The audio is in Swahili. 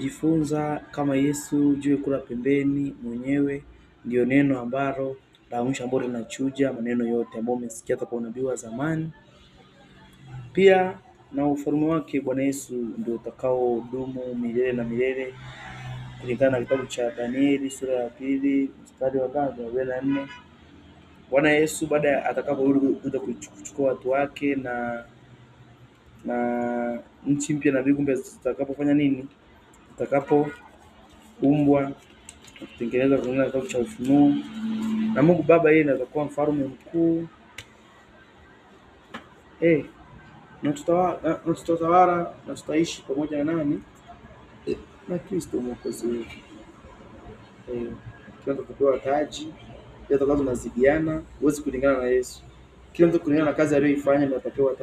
tumejifunza kama Yesu juu kula pembeni mwenyewe ndio neno ambalo la mwisho ambalo linachuja maneno yote ambayo umesikia kwa unabii wa zamani. Pia na ufalme wake Bwana Yesu ndio utakao dumu milele na milele, kulingana na kitabu cha Danieli sura ya 2 mstari wa 4. Bwana Yesu baada atakaporudi kuja kuchukua watu wake na nchi mpya na mbingu mpya zitakapofanya nini? Zitakapoumbwa kutengenezwa kulingana na kitabu cha Ufunuo. Na Mungu Baba yeye ndiye atakuwa mfalme mkuu. Na tutatawala na tutaishi pamoja na nani? Na Kristo Mwokozi wetu. Kila mtu kupewa taji, kila mtu tunazidiana, huwezi kulingana na Yesu. Kila mtu kulingana na kazi aliyoifanya ndio atapewa taji.